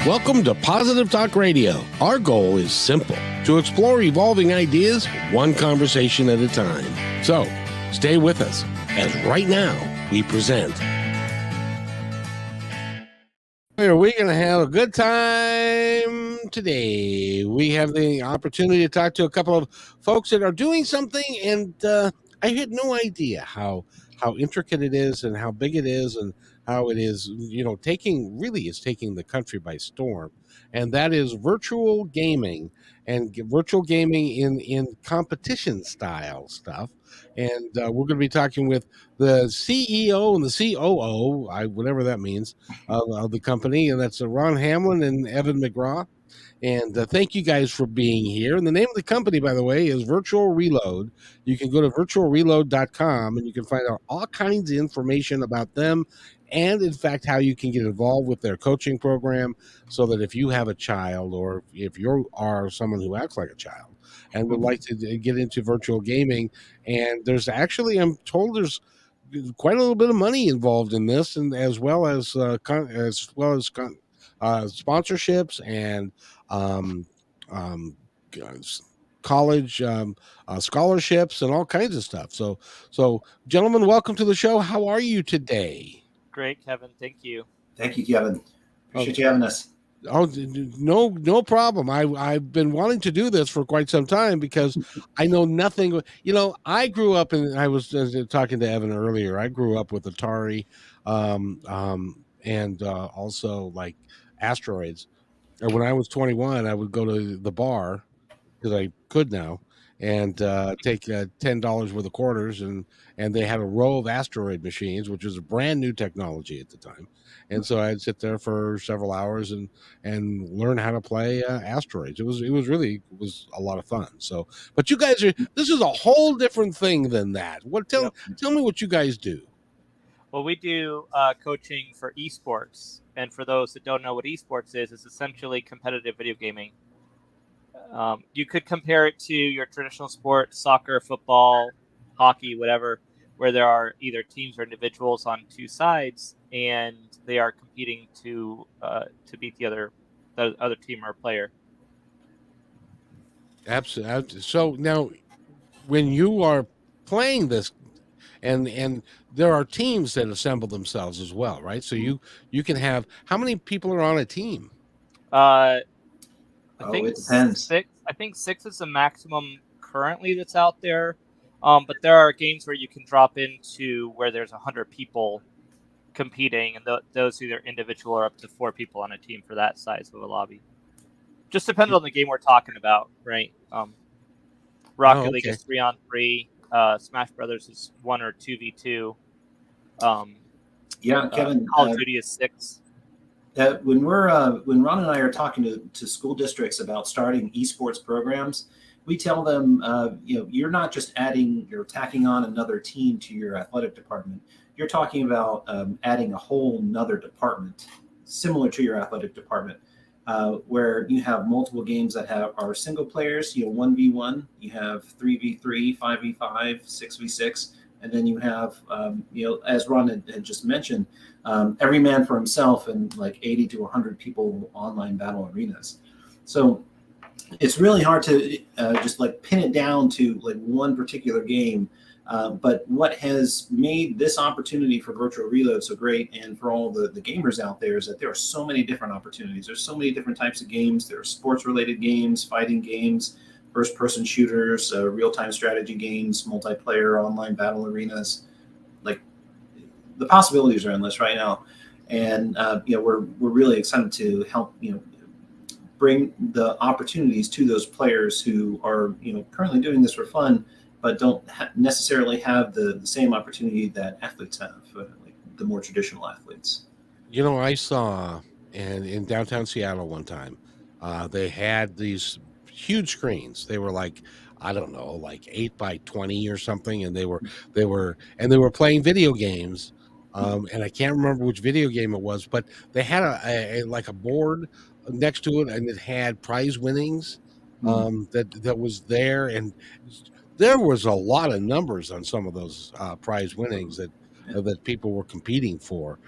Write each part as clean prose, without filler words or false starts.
Welcome to Positive Talk Radio. Our goal is simple: to explore evolving ideas one conversation at a time. So, stay with us as right now we present. Are we going to have a good time today? We have the opportunity to talk to a couple of folks that are doing something, and I had no idea how intricate it is and how big it is and how it is, taking the country by storm. And that is virtual gaming and virtual gaming in competition style stuff. And we're going to be talking with the CEO and the COO, whatever that means, of the company, and that's Ron Hamlin and Evan McGraw. And thank you guys for being here. And the name of the company, by the way, is Virtual Reload. You can go to virtualreload.com and you can find out all kinds of information about them and, in fact, how you can get involved with their coaching program so that if you have a child or if you are someone who acts like a child and would like to get into virtual gaming, and there's actually, I'm told there's quite a little bit of money involved in this, and as well as sponsorships and um, um, college scholarships and all kinds of stuff. So, gentlemen, welcome to the show. How are you today? Great, Kevin. Thank you. Thank you, Kevin. Appreciate you having us. Oh, no problem. I've been wanting to do this for quite some time because I know nothing. I grew up, and I was talking to Evan earlier. I grew up with Atari, and also like Asteroids. And when I was 21, I would go to the bar because I could now and take $10 worth of quarters, and they had a row of Asteroid machines, which was a brand new technology at the time. And so I'd sit there for several hours and learn how to play Asteroids. It was a lot of fun. So, but you guys this is a whole different thing than that. Tell me what you guys do. Well, we do coaching for esports, and for those that don't know what esports is, it's essentially competitive video gaming. You could compare it to your traditional sport, soccer, football, hockey, whatever, where there are either teams or individuals on two sides, and they are competing to beat the other team or player. Absolutely. So now, when you are playing this, and there are teams that assemble themselves as well, right? So you can have, how many people are on a team? I think it depends. I think 6 is the maximum currently that's out there. But there are games where you can drop into where there's 100 people competing, and those either individual or up to 4 people on a team for that size of a lobby. Just depends on the game we're talking about, right? Rocket League is 3-on-3. Smash Brothers is 1 or 2v2. Kevin. Call of Duty is 6. When Ron and I are talking to school districts about starting esports programs, we tell them, you're not just tacking on another team to your athletic department. You're talking about adding a whole nother department similar to your athletic department, where you have multiple games that are single players, 1v1, you have 3v3, 5v5, 6v6, and then you have, as Ron had just mentioned, every man for himself and like 80 to 100 people online battle arenas. So it's really hard to just like pin it down to like one particular game. But what has made this opportunity for Virtual Reload so great, and for all the gamers out there, is that there are so many different opportunities. There's so many different types of games. There are sports-related games, fighting games, first-person shooters, real-time strategy games, multiplayer, online battle arenas. Like, the possibilities are endless right now, and we're really excited to help bring the opportunities to those players who are currently doing this for fun, but don't necessarily have the same opportunity that athletes have, like the more traditional athletes. I saw in downtown Seattle one time, they had these huge screens. They were like, I don't know, like 8 by 20 or something, and they were playing video games. And I can't remember which video game it was, but they had a board next to it, and it had prize winnings that was there, and there was a lot of numbers on some of those prize winnings that that people were competing for.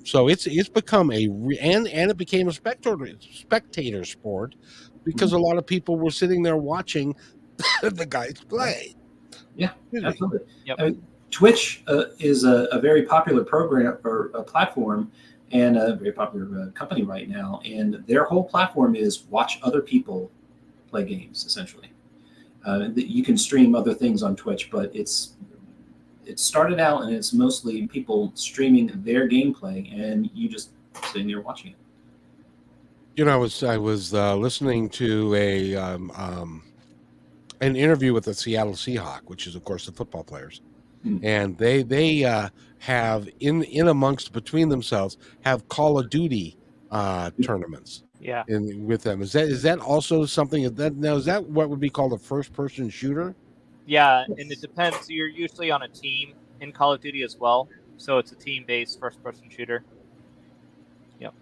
So it's become and it became a spectator sport because a lot of people were sitting there watching the guys play. Yeah, absolutely. Yep. I mean, Twitch is a very popular program or a platform and a very popular company right now. And their whole platform is watch other people play games, essentially. You can stream other things on Twitch, but it started out and it's mostly people streaming their gameplay and you just sitting there watching it. You know, I was listening to an interview with the Seattle Seahawks, which is of course the football players, and they have in amongst between themselves have Call of Duty tournaments. Yeah. With them, is that also something that now is that what would be called a first person shooter? Yeah, and it depends. You're usually on a team in Call of Duty as well, so it's a team-based first-person shooter. Yep.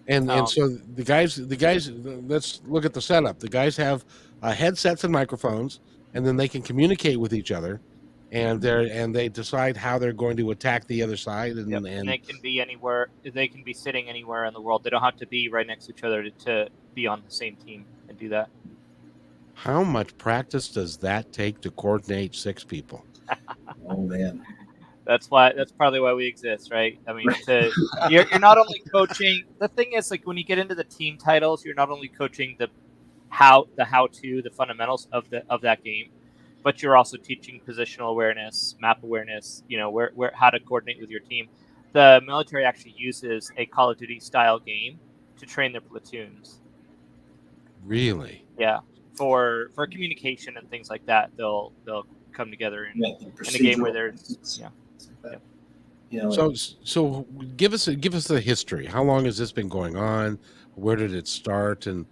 And so the guys. Let's look at the setup. The guys have headsets and microphones, and then they can communicate with each other, and they decide how they're going to attack the other side. And they can be anywhere. They can be sitting anywhere in the world. They don't have to be right next to each other to be on the same team and do that. How much practice does that take to coordinate 6 people? Oh man. That's probably why we exist, right? I mean, you're not only coaching. The thing is, like when you get into the team titles, you're not only coaching the fundamentals of that game, but you're also teaching positional awareness, map awareness. You know where how to coordinate with your team. The military actually uses a Call of Duty style game to train their platoons. Really? Yeah, for communication and things like that, they'll come together in a game where there's So give us the history. How long has this been going on? Where did it start? And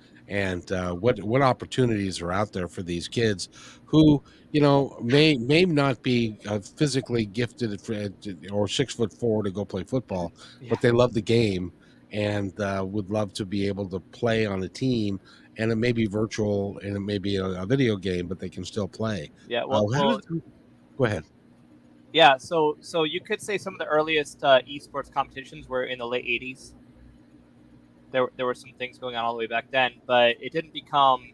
what opportunities are out there for these kids who may not be physically gifted or 6'4" to go play football, but they love the game and would love to be able to play on a team. And it may be virtual and it may be a video game, but they can still play. Yeah. Go ahead. Yeah, so you could say some of the earliest esports competitions were in the late 80s. There were some things going on all the way back then, but it didn't become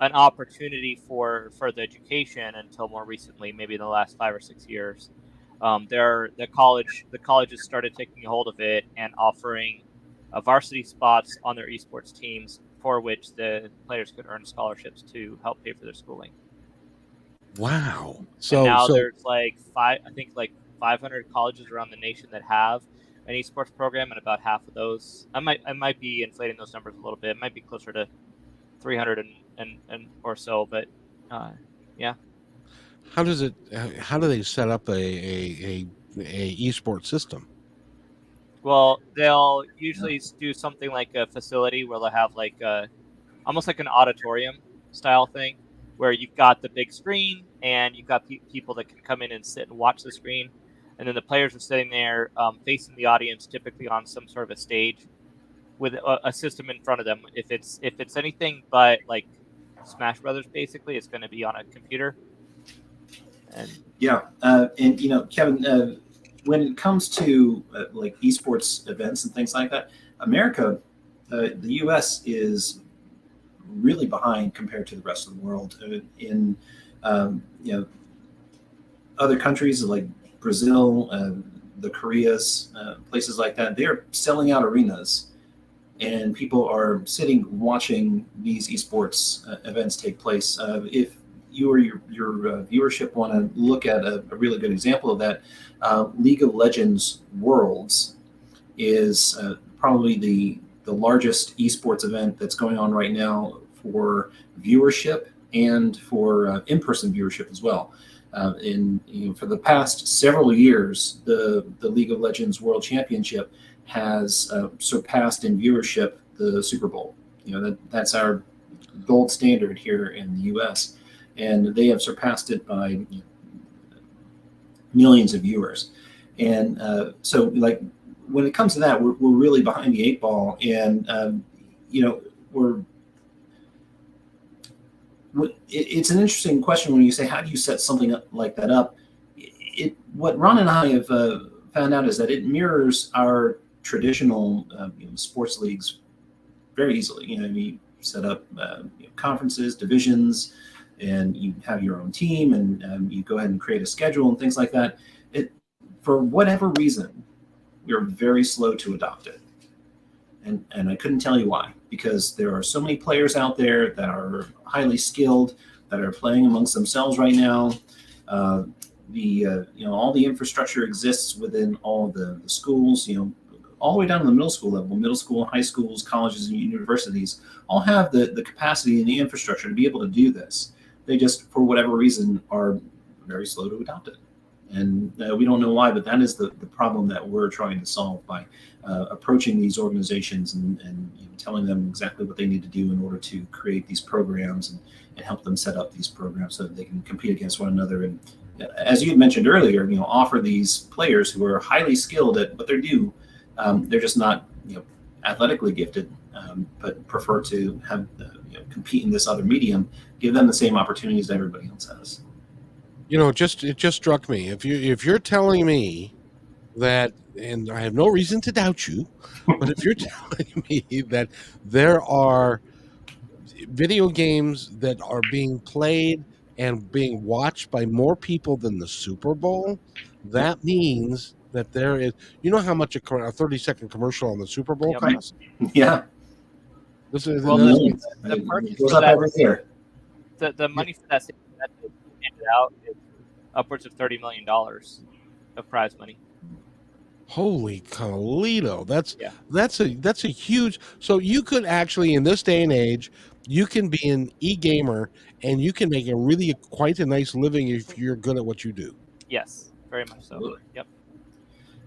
an opportunity for further education until more recently, maybe in the last 5 or 6 years. The colleges started taking a hold of it and offering varsity spots on their esports teams, for which the players could earn scholarships to help pay for their schooling. Wow! So now there's like 500 colleges around the nation that have an esports program, and about half of those, I might be inflating those numbers a little bit. It might be closer to 300 and or so, but yeah. How do they set up a esports system? Well, they'll usually do something like a facility where they'll have like almost like an auditorium style thing, where you've got the big screen and you've got people that can come in and sit and watch the screen, and then the players are sitting there facing the audience, typically on some sort of a stage with a system in front of them. If it's anything but like Smash Brothers, basically, it's going to be on a computer. And Kevin, when it comes to like esports events and things like that, America, the U.S. is really behind compared to the rest of the world. In other countries like Brazil, the Koreas, places like that, they're selling out arenas, and people are sitting watching these esports events take place. If you or your viewership want to look at a really good example of that, League of Legends Worlds is probably the largest esports event that's going on right now for viewership and for in-person viewership as well. For the past several years, the League of Legends World Championship has surpassed in viewership the Super Bowl. That's our gold standard here in the U.S., and they have surpassed it by millions of viewers. And so, like, when it comes to that, we're really behind the 8 ball, and it's an interesting question when you say, how do you set something up like that up? What Ron and I have found out is that it mirrors our traditional sports leagues very easily. You set up conferences, divisions, and you have your own team, and you go ahead and create a schedule and things like that. For whatever reason, we are very slow to adopt it. And I couldn't tell you why, because there are so many players out there that are highly skilled, that are playing amongst themselves right now. All the infrastructure exists within all the schools, all the way down to the middle school level. Middle school, high schools, colleges, and universities all have the capacity and the infrastructure to be able to do this. They just, for whatever reason, are very slow to adopt it. And we don't know why, but that is the problem that we're trying to solve by approaching these organizations and telling them exactly what they need to do in order to create these programs and help them set up these programs so that they can compete against one another. And as you had mentioned earlier, offer these players who are highly skilled at what they do. They're just not athletically gifted, but prefer to have compete in this other medium. Give them the same opportunities that everybody else has. It just struck me. If you're telling me that, and I have no reason to doubt you, but if you're telling me that there are video games that are being played and being watched by more people than the Super Bowl, that means that there is, how much a 30-second commercial on the Super Bowl costs? Yeah. This is, Well, the purchase for that, the money for that handed out is upwards of $30 million of prize money. Holy Carlito, that's a huge. So you could actually, in this day and age, you can be an e-gamer and you can make quite a nice living if you're good at what you do. Yes, very much so. Absolutely. Yep.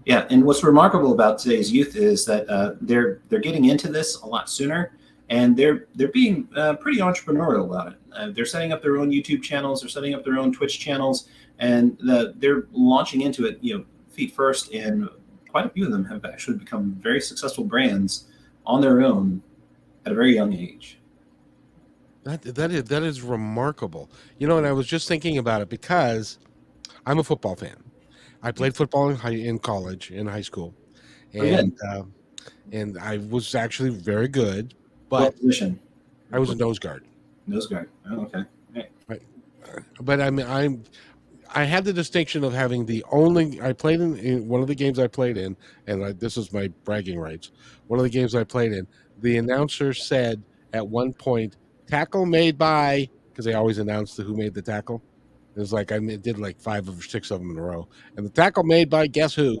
Yeah, and what's remarkable about today's youth is that they're getting into this a lot sooner, and they're being pretty entrepreneurial about it. They're setting up their own YouTube channels, they're setting up their own Twitch channels, and they're launching into it, feet first. And quite a few of them have actually become very successful brands on their own at a very young age. That is remarkable. And I was just thinking about it because I'm a football fan. I played football in college, in high school, and I was actually very good. But what position? I was a nose guard. Nose guard. Oh, okay. Right. But I had the distinction of having I played in one of the games I played in, and this is my bragging rights. One of the games I played in, the announcer said at one point, "Tackle made by," because they always announce who made the tackle. It was like I did like 5 or 6 of them in a row, and the tackle made by guess who?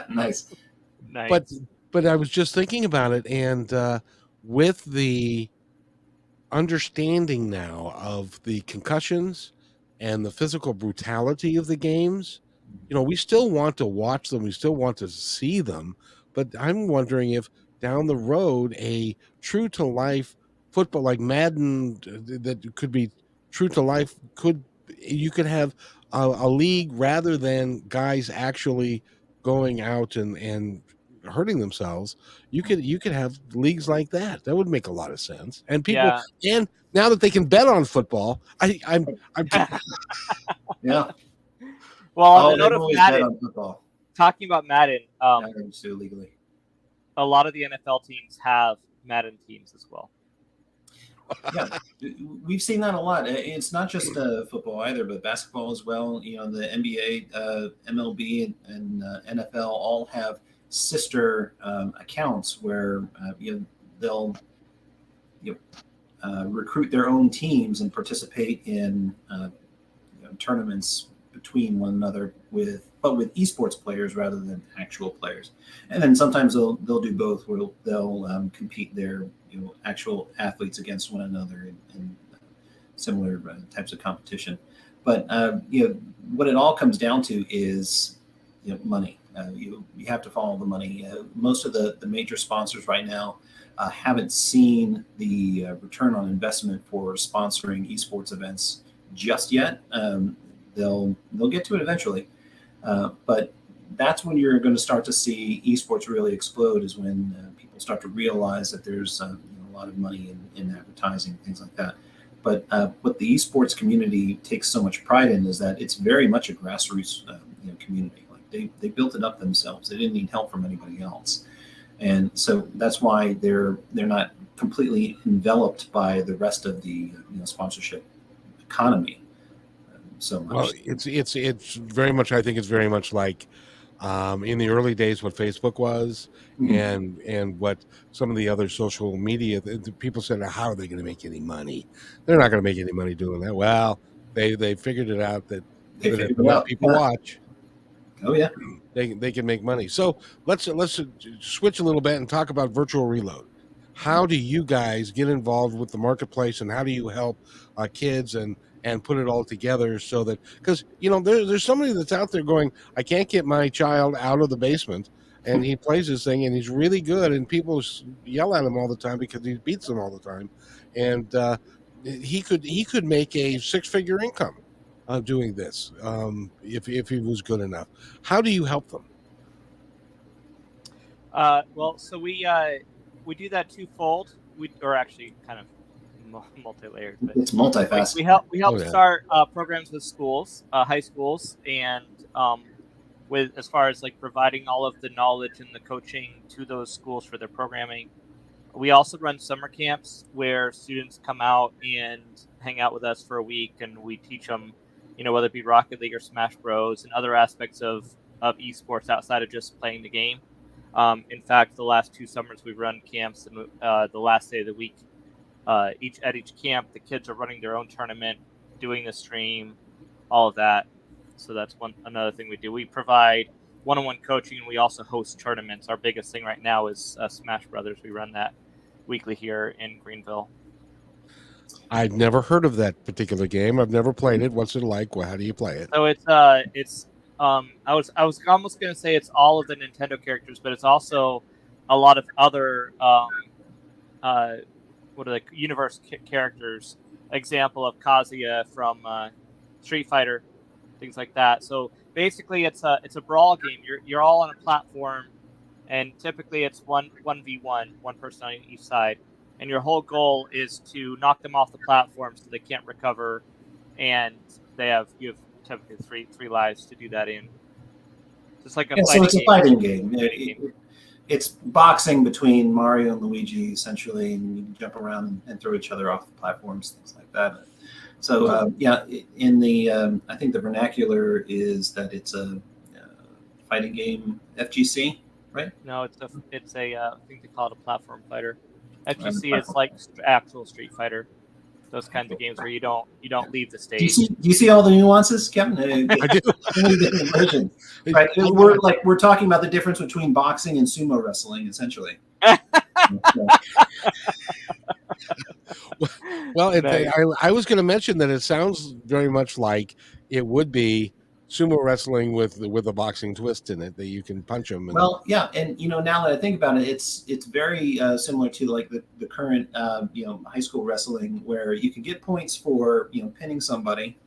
Nice. But I was just thinking about it, and with the understanding now of the concussions and the physical brutality of the games, we still want to watch them, we still want to see them, but I'm wondering if down the road a true to life football like Madden that could be true to life, you could have a league rather than guys actually going out and hurting themselves. You could have leagues like that. That would make a lot of sense. And people, and now that they can bet on football, I'm yeah. Well, on the note of Madden, on football. Talking about Madden, legally, a lot of the NFL teams have Madden teams as well. Yeah, we've seen that a lot. It's not just football either, but basketball as well. The NBA, MLB, and NFL all have sister accounts where they'll recruit their own teams and participate in tournaments between one another with esports players rather than actual players. And then sometimes they'll do both, where they'll compete their actual athletes against one another in similar types of competition. But what it all comes down to is money. You have to follow the money. Most of the major sponsors right now haven't seen the return on investment for sponsoring esports events just yet. They'll get to it eventually, but that's when you're going to start to see esports really explode, is when people start to realize that there's a lot of money in advertising, things like that. But what the esports community takes so much pride in is that it's very much a grassroots community. Like They built it up themselves. They didn't need help from anybody else, and so that's why they're not completely enveloped by the rest of the sponsorship economy so much. Well, it's very much. I think it's very much like in the early days what Facebook was, and what some of the other social media. The people said, "How are they going to make any money? They're not going to make any money doing that." Well, they figured it out that if enough people watch, oh yeah, they can make money. So let's switch a little bit and talk about virtual reload. How do you guys get involved with the marketplace, and how do you help kids and put it all together so that, because there's somebody that's out there going, I can't get my child out of the basement, and he plays this thing and he's really good, and people yell at him all the time because he beats them all the time, and he could make a 6-figure income doing this if he was good enough. How do you help them? Well, so we do that twofold. Or actually kind of multi-layered. But it's multifaceted. We help start programs with schools, high schools, and with as far as like providing all of the knowledge and the coaching to those schools for their programming. We also run summer camps where students come out and hang out with us for a week, and we teach them, whether it be Rocket League or Smash Bros. And other aspects of esports outside of just playing the game. In fact, the last 2 summers we've run camps, and the last day of the week, at each camp, the kids are running their own tournament, doing the stream, all of that. So that's another thing we do. We provide one-on-one coaching, and we also host tournaments. Our biggest thing right now is Smash Brothers. We run that weekly here in Greenville. I've never heard of that particular game. I've never played it. What's it like? Well, how do you play it? So it's I was almost going to say it's all of the Nintendo characters, but it's also a lot of other universe characters. Example of Kazuya from Street Fighter, things like that. So basically, it's a brawl game. You're all on a platform, and typically it's 1v1, one person on each side, and your whole goal is to knock them off the platform so they can't recover, and you have typically three lives to do that in. It's like a fighting game. It's boxing between Mario and Luigi, essentially, and you can jump around and throw each other off the platforms, things like that. So, in the I think the vernacular is that it's a fighting game, FGC, right? No, it's a I think they call it a platform fighter. FGC is like actual Street Fighter. Those kinds of games where you don't leave the stage. Do you see all the nuances, Kevin? I do. Different versions, right? We're talking about the difference between boxing and sumo wrestling, essentially. Well, I was going to mention that it sounds very much like it would be sumo wrestling with a boxing twist in it, that you can punch them. Well, yeah, and now that I think about it, it's very similar to like the current high school wrestling, where you can get points for pinning somebody,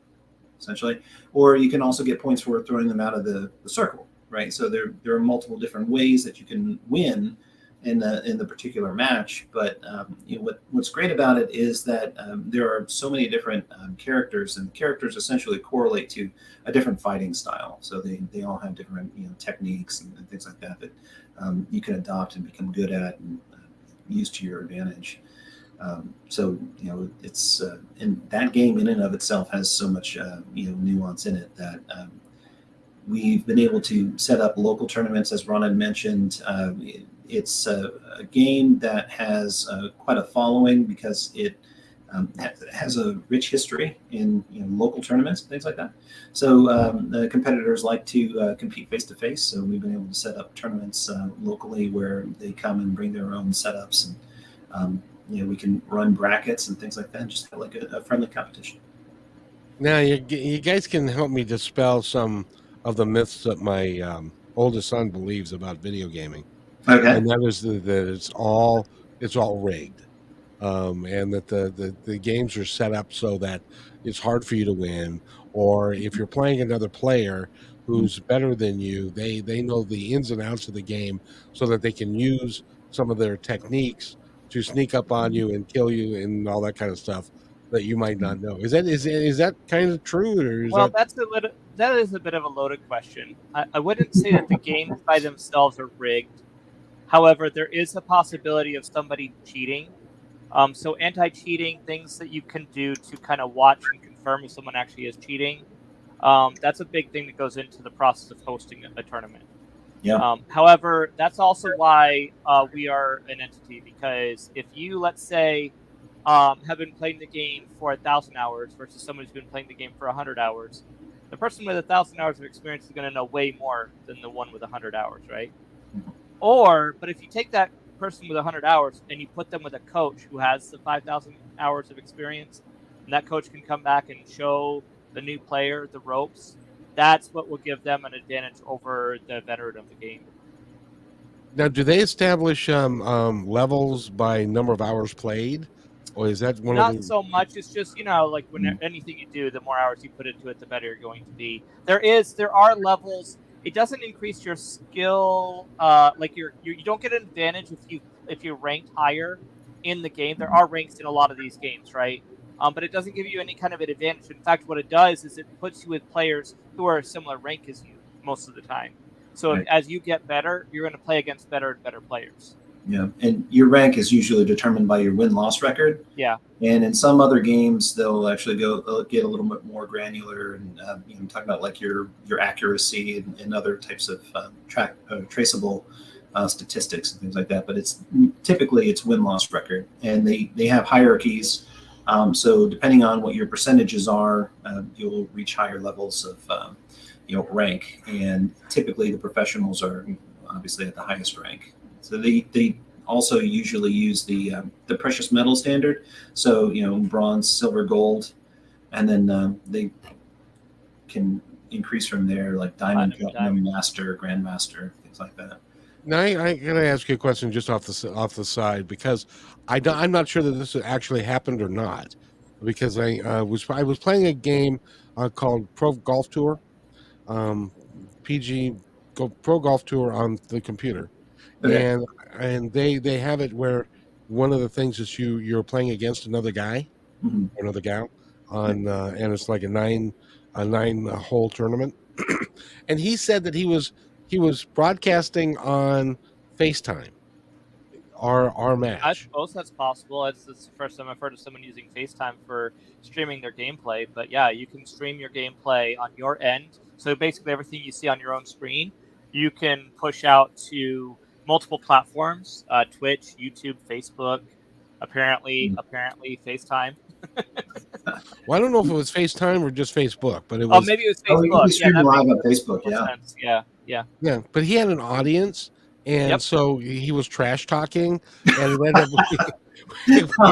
essentially, or you can also get points for throwing them out of the circle, right? So there are multiple different ways that you can win in the particular match. But what's great about it is that there are so many different characters, and characters essentially correlate to a different fighting style. So they all have different techniques and things like that you can adopt and become good at and use to your advantage. So it's and that game in and of itself has so much nuance in it that we've been able to set up local tournaments, as Ron had mentioned. It's a game that has quite a following because it has a rich history in local tournaments and things like that. So the competitors like to compete face to face. So we've been able to set up tournaments locally where they come and bring their own setups, and we can run brackets and things like that, and just have like a friendly competition. Now you guys can help me dispel some of the myths that my oldest son believes about video gaming. Okay. And that is that it's all rigged, and that the games are set up so that it's hard for you to win, or if you're playing another player who's better than you, they know the ins and outs of the game so that they can use some of their techniques to sneak up on you and kill you and all that kind of stuff. that you might not know. Is that kind of true, or is Well, that? that is a bit of a loaded question. I wouldn't say that the games by themselves are rigged. However, there is a possibility of somebody cheating. So anti-cheating things that you can do to kind of watch and confirm if someone actually is cheating. That's a big thing that goes into the process of hosting a tournament. Yeah. However, that's also why we are an entity, because if you, let's say, have been playing the game for 1,000 hours versus someone who's been playing the game for 100 hours, the person with 1,000 hours of experience is going to know way more than the one with 100 hours, right? But if you take that person with 100 hours and you put them with a coach who has the 5,000 hours of experience, and that coach can come back and show the new player the ropes, that's what will give them an advantage over the veteran of the game. Now, do they establish levels by number of hours played, or is that one Not of the? so much. It's just, like when anything you do, the more hours you put into it, the better you're going to be. There are levels. It doesn't increase your skill. Like you don't get an advantage if you ranked higher in the game. There are ranks in a lot of these games, right? But it doesn't give you any kind of an advantage. In fact, what it does is it puts you with players who are a similar rank as you most of the time. So Right. as you get better, you're going to play against better and better players. Yeah, and your rank is usually determined by your win-loss record. Yeah. And in some other games, they'll actually get a little bit more granular and talk about like your accuracy and other types of traceable statistics and things like that. But it's typically win-loss record, and they have hierarchies. So depending on what your percentages are, you'll reach higher levels of rank. And typically, the professionals are obviously at the highest rank. So they also usually use the precious metal standard. So bronze, silver, gold, and then they can increase from there, like diamond, platinum, master, grandmaster, things like that. Now, I gotta ask you a question just off the side, because I'm not sure that this actually happened or not, because I was playing a game called Pro Golf Tour, um, Pro Golf Tour on the computer, Okay. and they have it where one of the things is you're playing against another guy Mm-hmm. or another gal on and it's like a nine hole tournament, and he said that he was broadcasting on FaceTime our I match. suppose that's possible. It's the first time I've heard of someone using FaceTime for streaming their gameplay. But yeah, you can stream your gameplay on your end. So basically, everything you see on your own screen, you can push out to multiple platforms: Twitch, YouTube, Facebook. Apparently FaceTime. Well, I don't know if it was FaceTime or just Facebook, but it Oh, was. maybe it was Oh, you Facebook. can Yeah, stream that live makes on Facebook. total Yeah. sense. Yeah. Yeah, but he had an audience, and Yep. so he was trash talking, and it ended up. Oh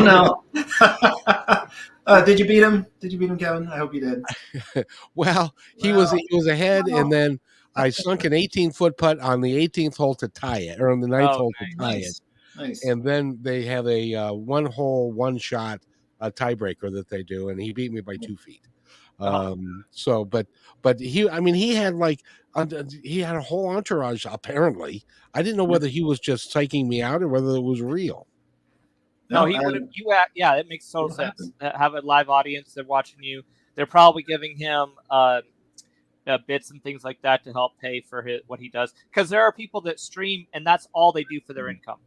no! Did you beat him? Did you beat him, Kevin? I hope you did. Well, he was ahead, and then I sunk an 18-foot putt on the 18th hole to tie it, or on the 9th hole to tie it. Nice. And then they have a one hole, one shot tiebreaker that they do, and he beat me by 2 feet. So, but he had like he had a whole entourage. Apparently, I didn't know whether he was just psyching me out or whether it was real. No, he would have. Yeah, it makes total sense. Have a live audience. They're watching you. They're probably giving him bits and things like that to help pay for what he does. Because there are people that stream and that's all they do for their income.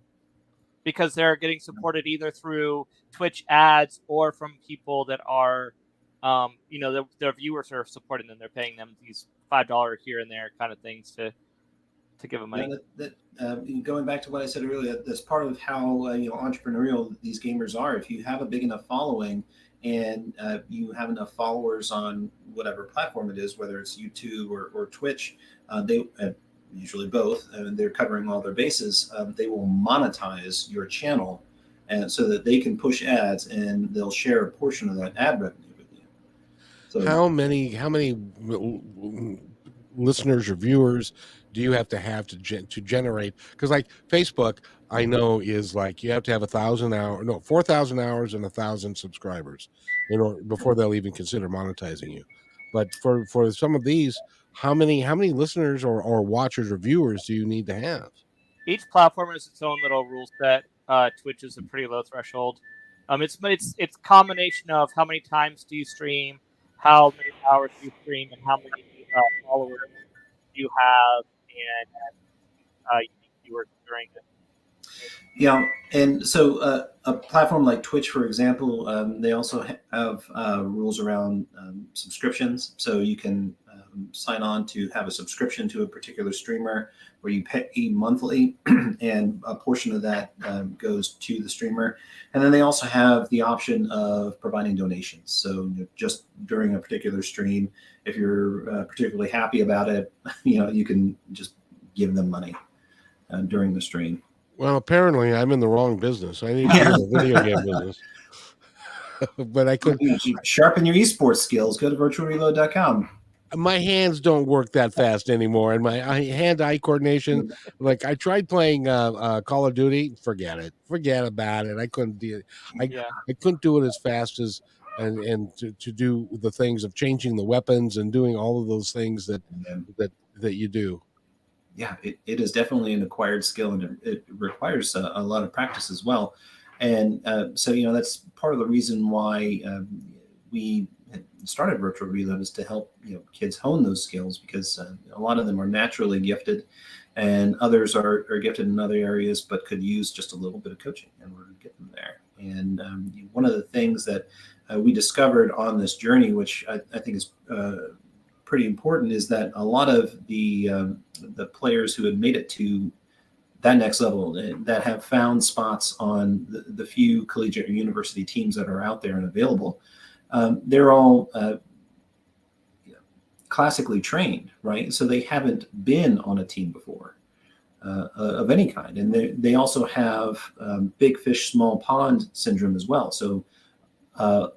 Because they're getting supported either through Twitch ads or from people that are, their viewers are supporting them. They're paying them these $5 here and there kind of things to give them money. Going back to what I said earlier, that's part of how entrepreneurial these gamers are. If you have a big enough following and you have enough followers on whatever platform it is, whether it's YouTube or Twitch, they usually both, and they're covering all their bases. They will monetize your channel, and so that they can push ads, and they'll share a portion of that ad revenue with you. So how many listeners or viewers do you have to generate? Because like Facebook, I know is like you have to have 4,000 hours and 1,000 subscribers before they'll even consider monetizing you. But for some of these, how many listeners or watchers or viewers do you need to have? Each platform has its own little rule set. Twitch is a pretty low threshold. It's combination of how many times do you stream, how many hours do you stream, and how many followers do you have, and viewers during it. Yeah, and so a platform like Twitch, for example, they also have rules around subscriptions. So you can sign on to have a subscription to a particular streamer where you pay monthly, and a portion of that goes to the streamer. And then they also have the option of providing donations. So just during a particular stream, if you're particularly happy about it, you can just give them money during the stream. Well, apparently I'm in the wrong business. I need to be in the video game business. But I couldn't. Sharpen your esports skills. Go to virtualreload.com. My hands don't work that fast anymore, and my hand-eye coordination. Like I tried playing Call of Duty, forget about it. I couldn't do it. I couldn't do it as fast as and to do the things of changing the weapons and doing all of those things that you do. Yeah, it is definitely an acquired skill, and it requires a lot of practice as well. And so that's part of the reason why we started Virtual Reload, is to help kids hone those skills, because a lot of them are naturally gifted, and others are gifted in other areas but could use just a little bit of coaching in order to get them there. And one of the things that we discovered on this journey, which I think is pretty important, is that a lot of the players who had made it to that next level, that have found spots on the few collegiate or university teams that are out there and available, they're all classically trained, right? So they haven't been on a team before of any kind. And they also have big fish, small pond syndrome as well. So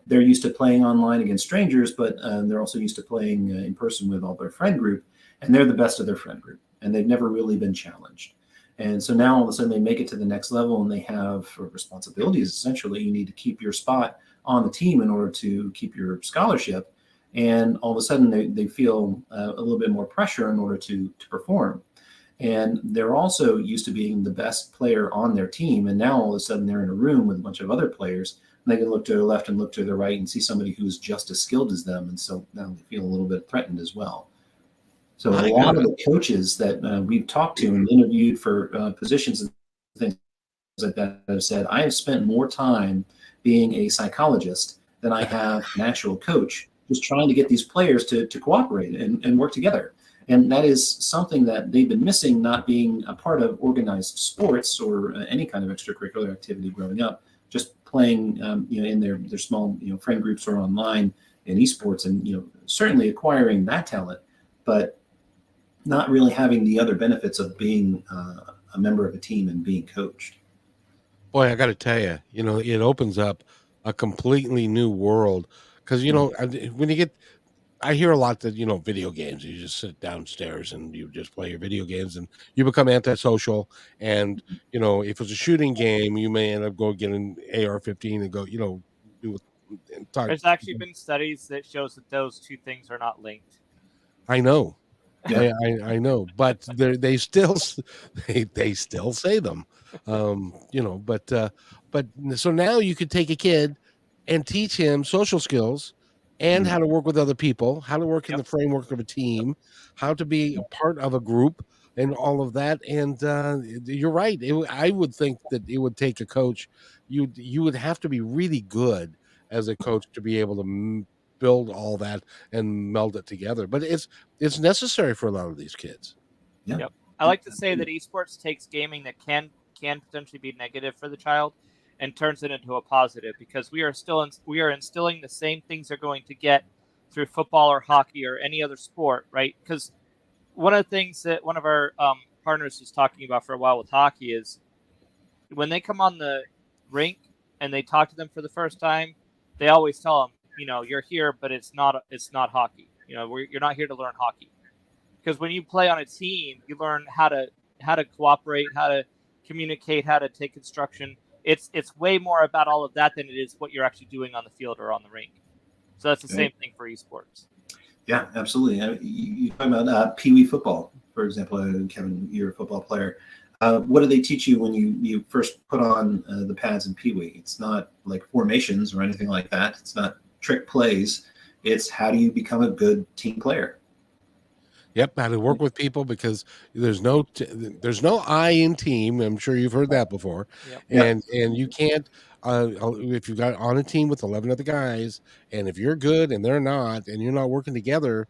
they're used to playing online against strangers, but they're also used to playing in person with all their friend group, and they're the best of their friend group, and they've never really been challenged. And so now all of a sudden they make it to the next level, and they have responsibilities. Essentially, you need to keep your spot on the team in order to keep your scholarship. And all of a sudden they feel a little bit more pressure in order to perform. And they're also used to being the best player on their team. And now all of a sudden they're in a room with a bunch of other players, and they can look to their left and look to their right and see somebody who's just as skilled as them. And so now they feel a little bit threatened as well. So a lot of the coaches that we've talked to and interviewed for positions and things like that have said, I have spent more time being a psychologist than I have an actual coach, just trying to get these players to cooperate and work together. And that is something that they've been missing, not being a part of organized sports or any kind of extracurricular activity growing up, just playing in their small friend groups or online in esports, and certainly acquiring that talent, but not really having the other benefits of being a member of a team and being coached. Boy, I got to tell you, it opens up a completely new world, because when you get, I hear a lot that video games, you just sit downstairs and you just play your video games and you become antisocial. And if it's a shooting game, you may end up go get an AR-15 and go do it and talk. There's actually been studies that shows that those two things are not linked. I know. Yeah. I know, but they still say them, but so now you could take a kid and teach him social skills and how to work with other people, how to work in the framework of a team, how to be a part of a group, and all of that. And you're right. I would think that it would take a coach. You would have to be really good as a coach to be able to build all that and meld it together. But it's necessary for a lot of these kids. Yeah. Yep. I like to say that esports takes gaming that can potentially be negative for the child and turns it into a positive, because we are instilling the same things they're going to get through football or hockey or any other sport, right? Because one of the things that one of our partners was talking about for a while with hockey is when they come on the rink and they talk to them for the first time, they always tell them, you're here, but it's not hockey. You're not here to learn hockey, because when you play on a team, you learn how to cooperate, how to communicate, how to take instruction. It's way more about all of that than it is what you're actually doing on the field or on the rink. So that's the same thing for esports. Yeah, absolutely. You talk about Pee Wee football, for example. Kevin, you're a football player. What do they teach you when you first put on the pads in Pee Wee? It's not like formations or anything like that. It's not trick plays. It's how do you become a good team player? Yep, how to work with people, because there's no I in team. I'm sure you've heard that before, Yep. Yeah. and you can't if you've got on a team with 11 other guys, and if you're good and they're not, and you're not working together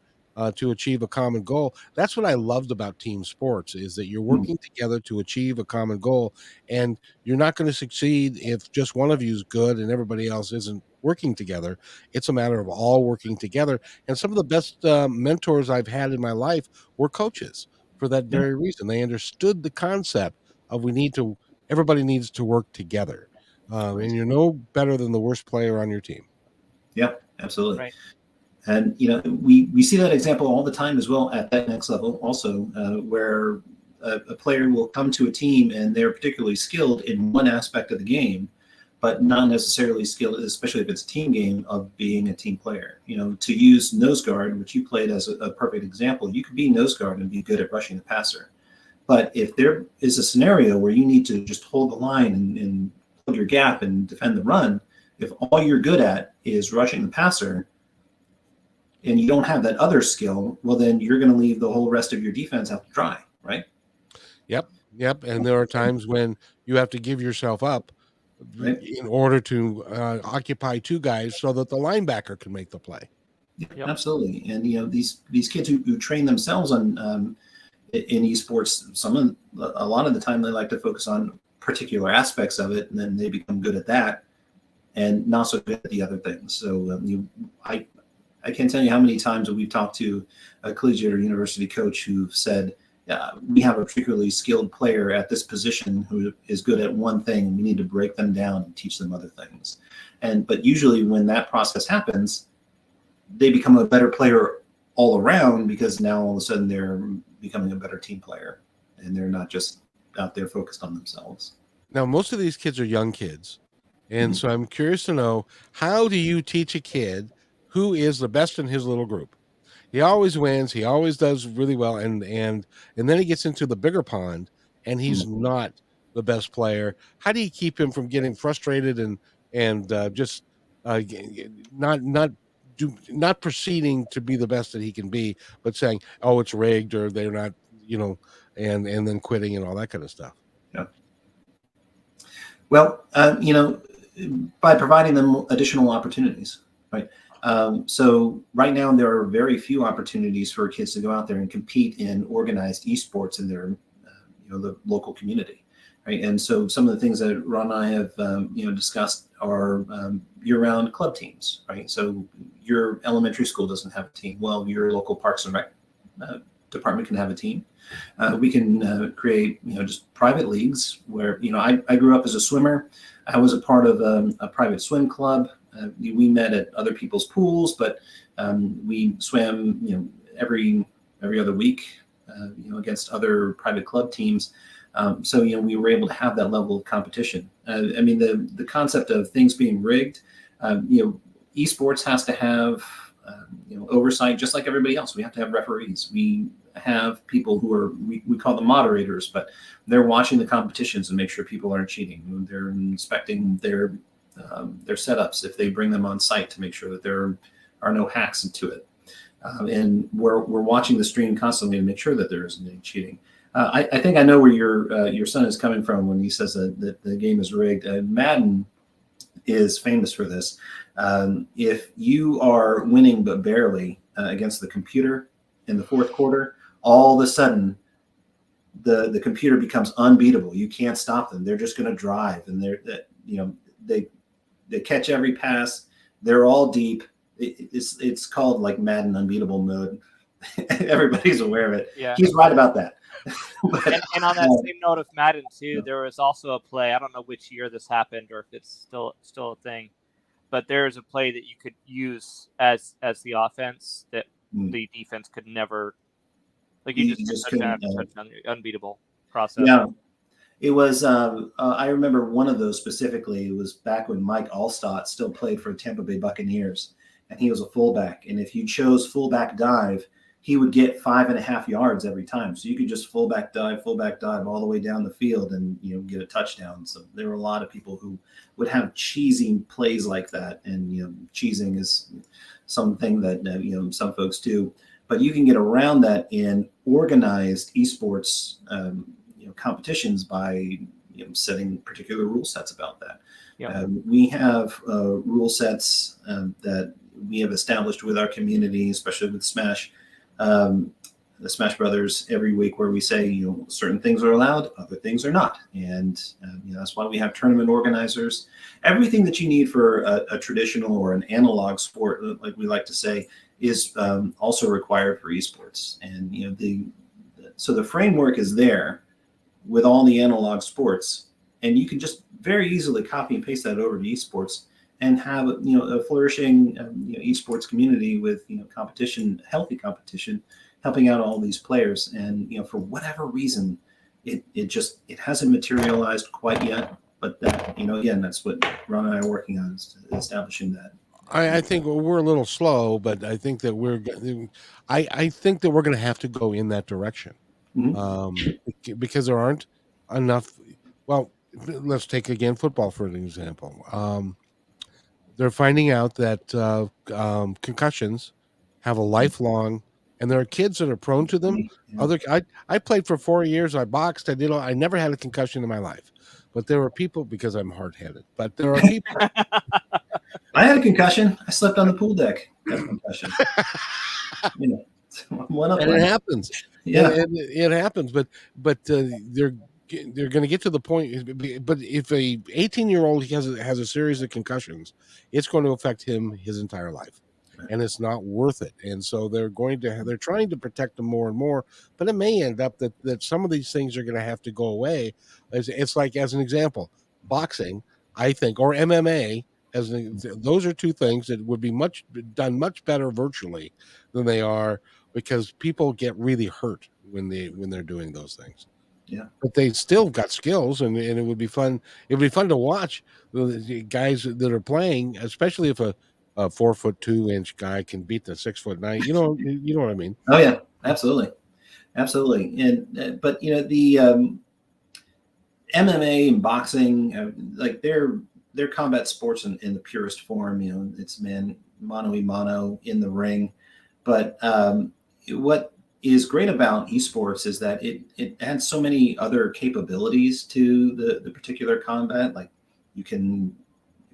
to achieve a common goal. That's what I loved about team sports, is that you're Mm, working together to achieve a common goal, and you're not going to succeed if just one of you is good and everybody else isn't working together. It's a matter of all working together, and some of the best mentors I've had in my life were coaches for that yeah. very reason. They understood the concept of everybody needs to work together. Right. And you're no better than the worst player on your team. Yeah, absolutely. Right. And we see that example all the time as well at that next level also, where a player will come to a team and they're particularly skilled in one aspect of the game, but not necessarily skilled, especially if it's a team game, of being a team player. To use nose guard, which you played as a perfect example, you could be nose guard and be good at rushing the passer. But if there is a scenario where you need to just hold the line and hold your gap and defend the run, if all you're good at is rushing the passer, and you don't have that other skill, well, then you're going to leave the whole rest of your defense out to dry, right? Yep. And there are times when you have to give yourself up Right. in order to occupy two guys so that the linebacker can make the play. Yeah, Yep. absolutely. And these kids who train themselves on in esports, a lot of the time they like to focus on particular aspects of it, and then they become good at that, and not so good at the other things. So I can't tell you how many times that we've talked to a collegiate or university coach who've said, we have a particularly skilled player at this position who is good at one thing, and we need to break them down and teach them other things. But usually when that process happens, they become a better player all around, because now all of a sudden they're becoming a better team player, and they're not just out there focused on themselves. Now, most of these kids are young kids. And so I'm curious to know, how do you teach a kid who is the best in his little group? He always wins. He always does really well. And then he gets into the bigger pond and he's not the best player. How do you keep him from getting frustrated and just not proceeding to be the best that he can be, but saying, oh, it's rigged, or they're not, and then quitting and all that kind of stuff? Yeah. Well, by providing them additional opportunities, right? So right now there are very few opportunities for kids to go out there and compete in organized esports in their, the local community, right? And so some of the things that Ron and I have, discussed are year-round club teams, right? So your elementary school doesn't have a team. Well, your local Parks and Rec department can have a team. We can create, just private leagues where, I grew up as a swimmer. I was a part of a private swim club. We met at other people's pools, but we swam, every other week, against other private club teams. So, we were able to have that level of competition. The concept of things being rigged, esports has to have, oversight, just like everybody else. We have to have referees. We have people who are, we call them moderators, but they're watching the competitions and make sure people aren't cheating. They're inspecting their setups if they bring them on site to make sure that there are no hacks into it. And we're watching the stream constantly to make sure that there isn't any cheating. I think I know where your son is coming from when he says that the game is rigged. Madden is famous for this. If you are winning but barely against the computer in the fourth quarter, all of a sudden the computer becomes unbeatable. You can't stop them. They're just going to drive, and they catch every pass. They're all deep. It's called like Madden unbeatable mode. Everybody's aware of it. Yeah. He's right about that. and on that same note of Madden too, there was also a play. I don't know which year this happened or if it's still a thing, but there's a play that you could use as the offense that the defense could never. Like you just couldn't have such an unbeatable process. Yeah, it was. I remember one of those specifically. It was back when Mike Allstott still played for Tampa Bay Buccaneers, and he was a fullback. And if you chose fullback dive, he would get 5.5 yards every time. So you could just fullback dive all the way down the field and, get a touchdown. So there were a lot of people who would have cheesing plays like that. And, cheesing is something that, some folks do, but you can get around that in organized esports, competitions by, setting particular rule sets about that. Yeah. We have rule sets that we have established with our community, especially with Smash, the Smash Brothers, every week, where we say, certain things are allowed, other things are not. And that's why we have tournament organizers. Everything that you need for a traditional or an analog sport, like we like to say, is also required for esports. And so the framework is there with all the analog sports, and you can just very easily copy and paste that over to esports and have a flourishing esports community with competition, healthy competition, helping out all these players. And for whatever reason, it hasn't materialized quite yet. But that, again, that's what Ron and I are working on, is establishing that. I think we're a little slow, but I think that I think that we're going to have to go in that direction, because there aren't enough. Well, let's take again football for an example. They're finding out that concussions have a lifelong, and there are kids that are prone to them. I played for 4 years. I boxed. I never had a concussion in my life, but there were people, because I'm hard-headed. But there are people. I had a concussion. I slept on the pool deck. Got a concussion. And it happens. Yeah, it happens. But they're going to get to the point. But if a 18-year-old has a series of concussions, it's going to affect him his entire life, and it's not worth it. And so they're trying to protect them more and more. But it may end up that some of these things are going to have to go away. It's like, as an example, boxing, I think, or MMA. Those are two things that would be done much better virtually than they are, because people get really hurt when they're doing those things. Yeah, but they still got skills, and it would be fun. It would be fun to watch the guys that are playing, especially if a 4'2" guy can beat the 6'9". You know what I mean? Oh yeah, absolutely. And but the MMA and boxing, like they're combat sports in the purest form. It's mano a mano in the ring. But what is great about esports is that it adds so many other capabilities to the particular combat. Like, you can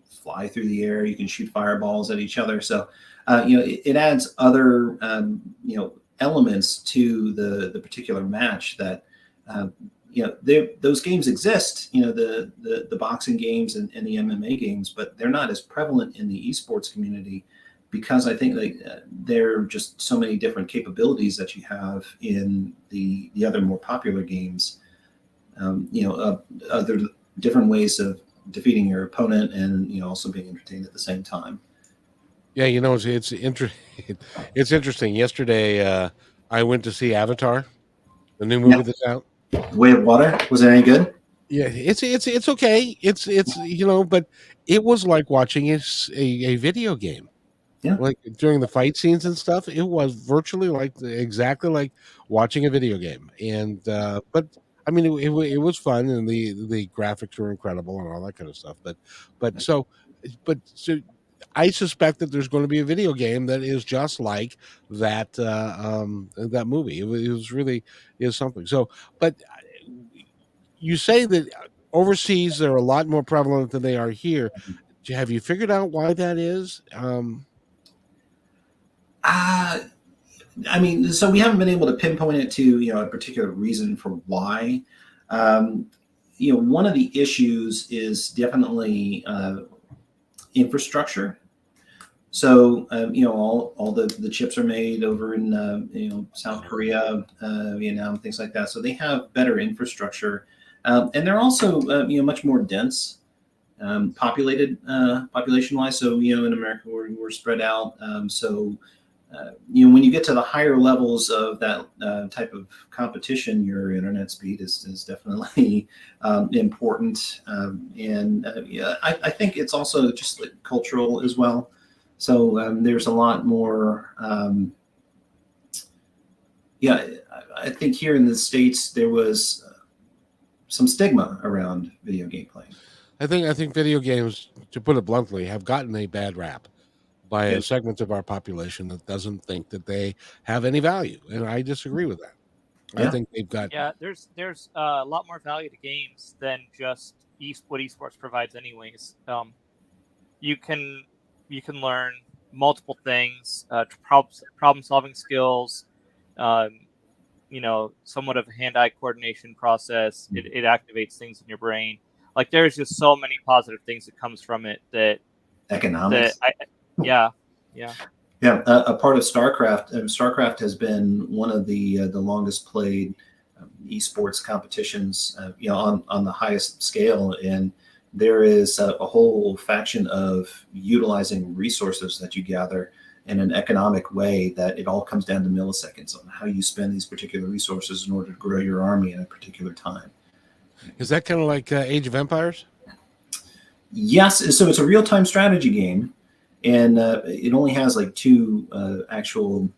fly through the air, you can shoot fireballs at each other. So it adds other elements to the particular match that those games exist, the boxing games and the MMA games, but they're not as prevalent in the esports community, because I think there are just so many different capabilities that you have in the other more popular games. Other different ways of defeating your opponent, and also being entertained at the same time. Yeah, it's interesting. It's interesting. Yesterday, I went to see Avatar, the new movie that's out. Way of Water, was it any good? Yeah, it's okay. It's but it was like watching a video game. Yeah. Like during the fight scenes and stuff, it was virtually exactly like watching a video game. And but I mean, it was fun, and the graphics were incredible and all that kind of stuff. But so I suspect that there's going to be a video game that is just like that that movie. It was really is something. So, but you say that overseas they're a lot more prevalent than they are here. Have you figured out why that is? I mean, so we haven't been able to pinpoint it to a particular reason for why. One of the issues is definitely infrastructure. So all the chips are made over in South Korea, Vietnam, things like that. So they have better infrastructure, and they're also much more dense, population-wise. So in America we're spread out. When you get to the higher levels of that type of competition, your internet speed is definitely important. I think it's also just cultural as well. So there's a lot more Yeah, I think here in the States there was some stigma around video game playing. I think video games, to put it bluntly, have gotten a bad rap by a Yeah. segment of our population that doesn't think that they have any value, and I disagree with that. I Yeah. think they've got. Yeah, there's a lot more value to games than just what esports provides, anyways. You can learn multiple things, problem solving skills, um, somewhat of a hand-eye coordination process. It activates things in your brain. Like there's just so many positive things that comes from it that Economics. Yeah. Yeah, a part of StarCraft. StarCraft has been one of the longest played esports competitions, on the highest scale, and there is a whole faction of utilizing resources that you gather in an economic way. That it all comes down to milliseconds on how you spend these particular resources in order to grow your army in a particular time. Is that kind of like Age of Empires? Yes, so it's a real-time strategy game, and it only has like two actual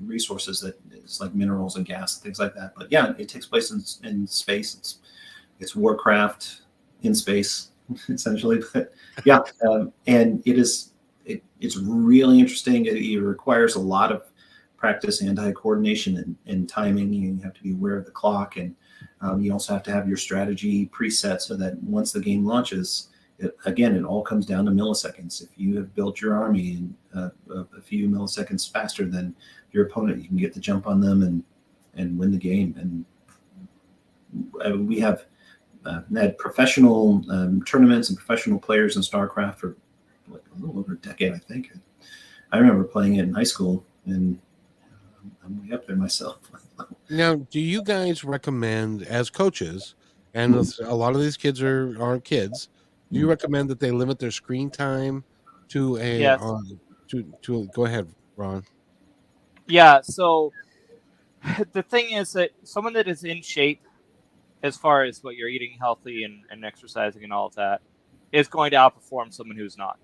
resources, that it's like minerals and gas, things like that. But yeah, it takes place in space. It's Warcraft in space, essentially. But yeah, and it's really interesting. It requires a lot of practice, hand-eye coordination, and timing. You have to be aware of the clock, and you also have to have your strategy preset so that once the game launches, it all comes down to milliseconds. If you have built your army in a few milliseconds faster than your opponent, you can get the jump on them and win the game. And we have had professional tournaments and professional players in StarCraft for like a little over a decade, I think. I remember playing it in high school, and I'm way up there myself. Now, do you guys recommend, as coaches, and a lot of these kids aren't kids, do you recommend that they limit their screen time to Yes. to go ahead, Ron? Yeah. So the thing is that someone that is in shape, as far as what you're eating healthy and exercising and all of that, is going to outperform someone who's not.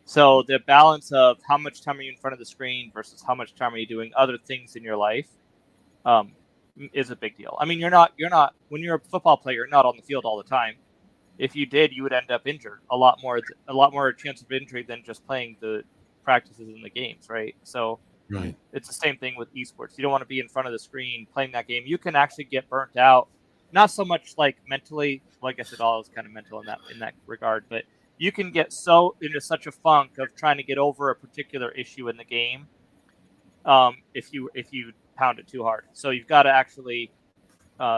So the balance of how much time are you in front of the screen versus how much time are you doing other things in your life is a big deal. I mean, you're not when you're a football player, you're not on the field all the time. If you did, you would end up injured. A lot more chance of injury than just playing the practices in the games, right? So Right. It's the same thing with esports. You don't want to be in front of the screen playing that game. You can actually get burnt out. Not so much like mentally, like I said, all is kind of mental in that regard, but you can get so into such a funk of trying to get over a particular issue in the game if you pound it too hard. So you've got to actually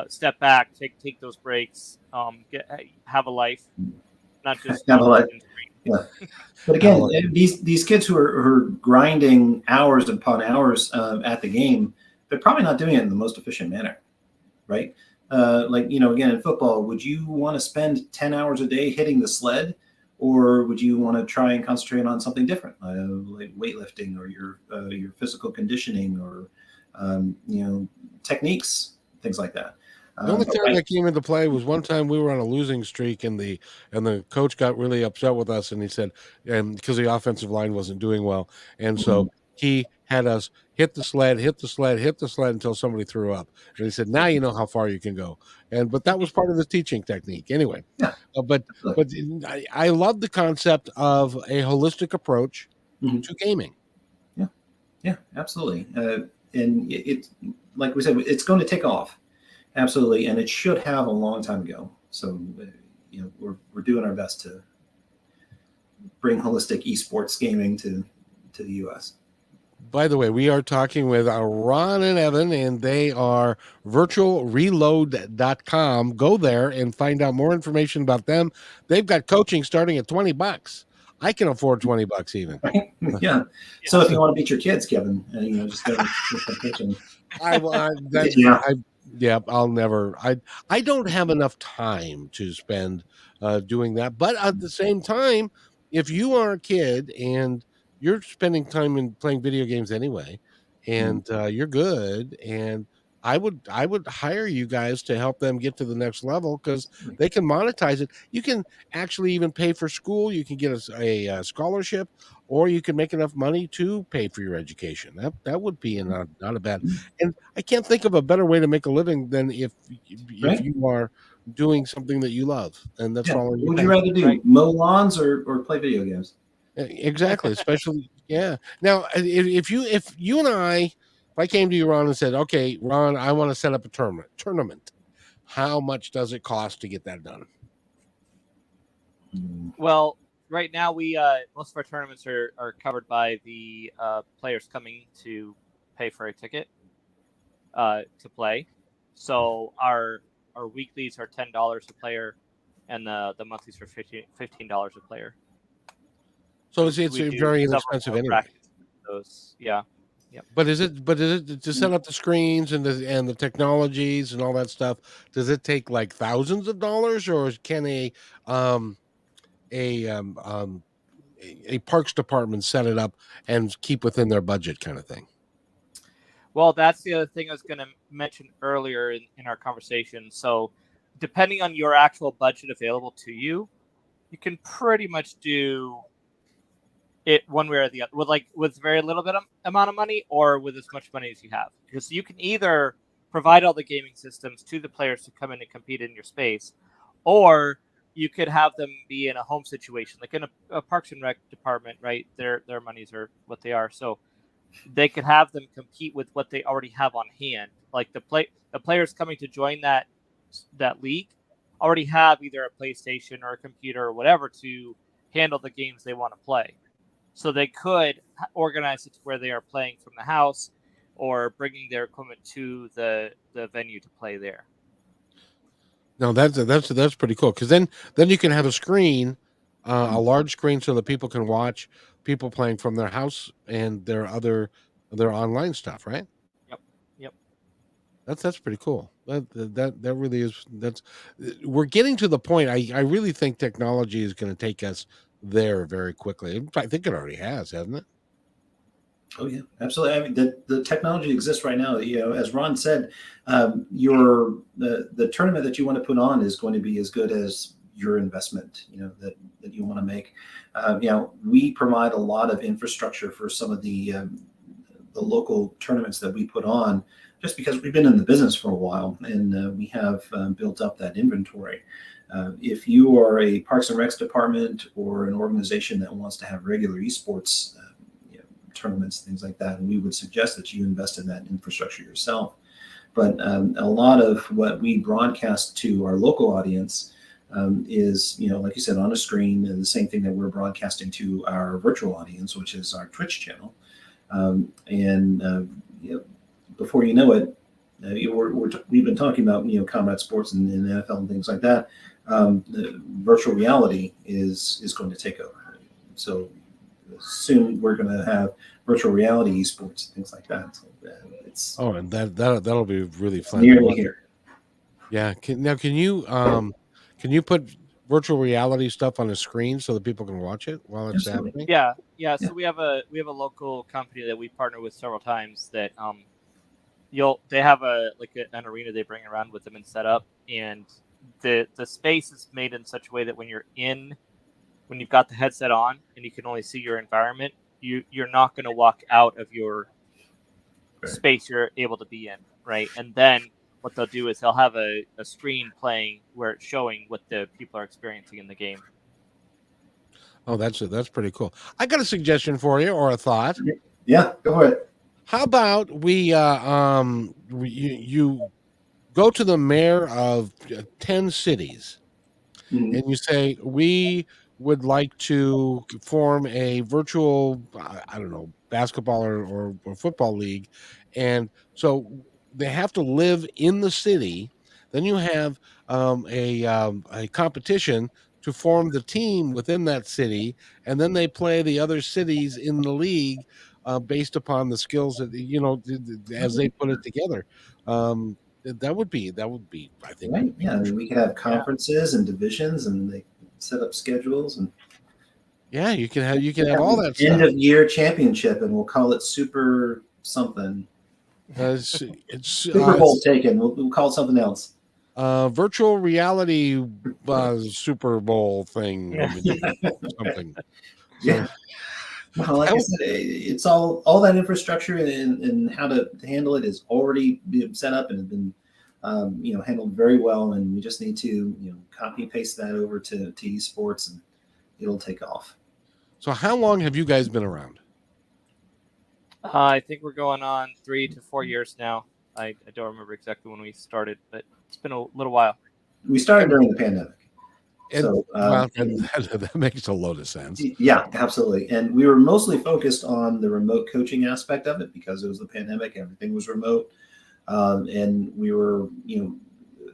step back, take those breaks, have a life, not just Have a life. screen. Yeah. But again, these kids who are grinding hours upon hours at the game, they're probably not doing it in the most efficient manner, right? Again, in football, would you want to spend 10 hours a day hitting the sled, or would you want to try and concentrate on something different, like weightlifting or your physical conditioning, or techniques, things like that? The only time that came into play was one time we were on a losing streak, and the coach got really upset with us, and he said, and because the offensive line wasn't doing well, and so he had us hit the sled until somebody threw up, and he said, "Now you know how far you can go." But that was part of the teaching technique, anyway. Yeah. But I love the concept of a holistic approach to gaming. Yeah, absolutely. And it, like we said, it's going to take off. Absolutely, and it should have a long time ago. So, we're doing our best to bring holistic esports gaming to the U.S. By the way, we are talking with Ron and Evan, and they are virtualreload.com. Go there and find out more information about them. They've got coaching starting at $20. I can afford $20 even. Yeah. So if you want to beat your kids, Kevin, just go to coaching. I'll never. I don't have enough time to spend doing that. But at the same time, if you are a kid and you're spending time in playing video games anyway, and you're good, and I would hire you guys to help them get to the next level because they can monetize it. You can actually even pay for school. You can get a scholarship, or you can make enough money to pay for your education. That would be not a bad. And I can't think of a better way to make a living than if Right? you are doing something that you love and that's Yeah. all What you would you passion. rather do? Right. Mow lawns or play video games? Exactly, especially yeah. Now, if you and if I came to you, Ron, and said, "Okay, Ron, I want to set up a tournament. How much does it cost to get that done?" Well, right now we most of our tournaments are covered by the players coming to pay for a ticket to play. So our weeklies are $10 a player, and the monthlies are $15 a player. So it's We do very several inexpensive anyway. brackets of those. Yeah. Yep. But is it to set up the screens and the technologies and all that stuff? Does it take like thousands of dollars, or can um a um, um a parks department set it up and keep within their budget kind of thing? Well, that's the other thing I was going to mention earlier in our conversation. So, depending on your actual budget available to you, you can pretty much do it one way or the other, with very little bit amount of money or with as much money as you have. Because you can either provide all the gaming systems to the players to come in and compete in your space, or you could have them be in a home situation, like in a Parks and Rec department, right? Their monies are what they are, so they could have them compete with what they already have on hand. Like the players coming to join that league already have either a PlayStation or a computer or whatever to handle the games they want to play. So they could organize it to where they are playing from the house or bringing their equipment to the venue to play there. No, that's pretty cool because then you can have a screen, a large screen, so that people can watch people playing from their house and their online stuff, right? Yep. Yep. That's pretty cool. That really is. We're getting to the point. I really think technology is going to take us there very quickly. I think it already has, hasn't it? Oh yeah, absolutely. I mean, the technology exists right now. You know, as Ron said, the tournament that you want to put on is going to be as good as your investment. You know that you want to make. You know, we provide a lot of infrastructure for some of the local tournaments that we put on, just because we've been in the business for a while and we have built up that inventory. If you are a Parks and Recs department or an organization that wants to have regular esports tournaments, things like that, and we would suggest that you invest in that infrastructure yourself. But a lot of what we broadcast to our local audience is, you know, like you said, on a screen, and the same thing that we're broadcasting to our virtual audience, which is our Twitch channel. Before you know it, we've been talking about, you know, combat sports and NFL and things like that. The virtual reality is going to take over. So soon we're going to have virtual reality esports, things like that. So, and that'll be really fun. Nearly here. Yeah. Can you put virtual reality stuff on a screen so that people can watch it while it's happening? Yeah. So we have a local company that we partner with several times that they have an arena they bring around with them and set up, and the space is made in such a way that when you've got the headset on and you can only see your environment, you're not going to walk out of your space you're able to be in, right? And then what they'll do is they'll have a screen playing where it's showing what the people are experiencing in the game. Oh, that's pretty cool. I got a suggestion for you, or a thought. Yeah, go for it. How about you go to the mayor of 10 cities, and you say, we would like to form a virtual, I don't know, basketball or football league. And so they have to live in the city. Then you have a competition to form the team within that city. And then they play the other cities in the league based upon the skills that, you know, as they put it together. That would be, I think. Right. Yeah. I mean, we could have conferences and divisions, and they set up schedules, and yeah, you can have all that end stuff. of year championship, and we'll call it super something. It's Super Bowl taken. We'll call it something else. virtual reality Super Bowl thing something. Yeah. Well, like I said, it's all that infrastructure and how to handle it is already been set up and has been handled very well, and we just need to copy paste that over to esports, and it'll take off. So how long have you guys been around? I think we're going on 3 to 4 years now. I don't remember exactly when we started, but it's been a little while. We started during the pandemic. So that makes a load of sense. Yeah, absolutely. And we were mostly focused on the remote coaching aspect of it because it was the pandemic. Everything was remote. And we were,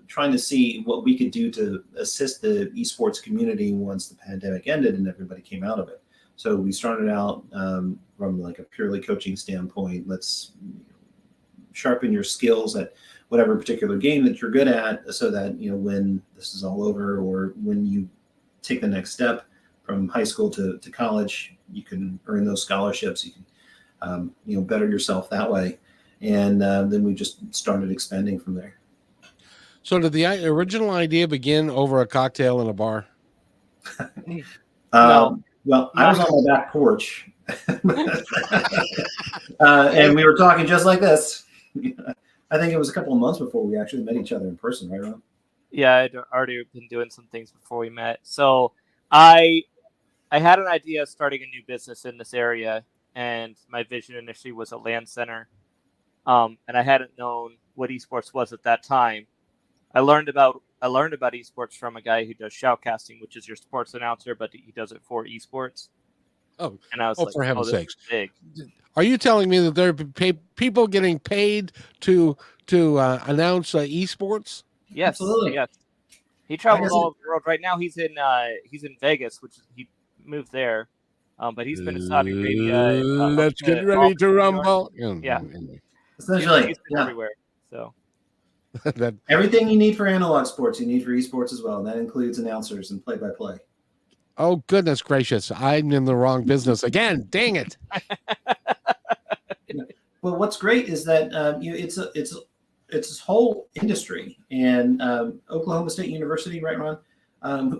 trying to see what we could do to assist the esports community once the pandemic ended and everybody came out of it. So we started out from like a purely coaching standpoint. Let's sharpen your skills at whatever particular game that you're good at, so that when this is all over, or when you take the next step from high school to college, you can earn those scholarships. You can better yourself that way. And then we just started expanding from there. So did the original idea begin over a cocktail in a bar? No. Well, I was on my back porch and we were talking just like this. I think it was a couple of months before we actually met each other in person, right, Ron? Yeah, I'd already been doing some things before we met. So I had an idea of starting a new business in this area, and my vision initially was a LAN center. And I hadn't known what esports was at that time. I learned about esports from a guy who does shoutcasting, which is your sports announcer, but he does it for esports. Oh, and I was like, for heaven's sakes! Big. Are you telling me that there are people getting paid to announce esports? Yes, absolutely. Yes, he travels all over the world. Right now, he's in Vegas, which he moved there. But he's been in Saudi Arabia. Let's get ready to rumble. Yeah, essentially, he's been everywhere. So everything you need for analog sports, you need for esports as well. And that includes announcers and play-by-play. Oh, goodness gracious. I'm in the wrong business again. Dang it. Well, what's great is that it's this whole industry. And Oklahoma State University, right, Ron?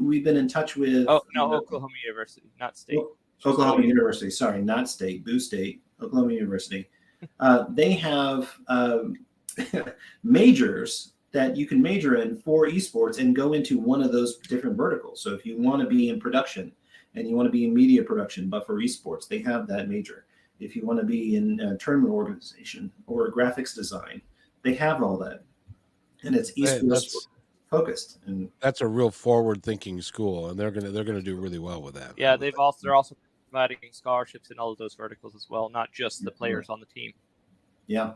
We've been in touch with... Oh, no, Oklahoma University, not State. Oklahoma University, sorry, not State, Boo State, Oklahoma University. They have majors that you can major in for esports and go into one of those different verticals. So if you want to be in production and you want to be in media production, but for esports, they have that major. If you want to be in tournament organization or graphics design, they have all that. And it's esports focused. And that's a real forward-thinking school, and they're gonna do really well with that. Yeah, they're also providing scholarships in all of those verticals as well, not just the players on the team. Yeah.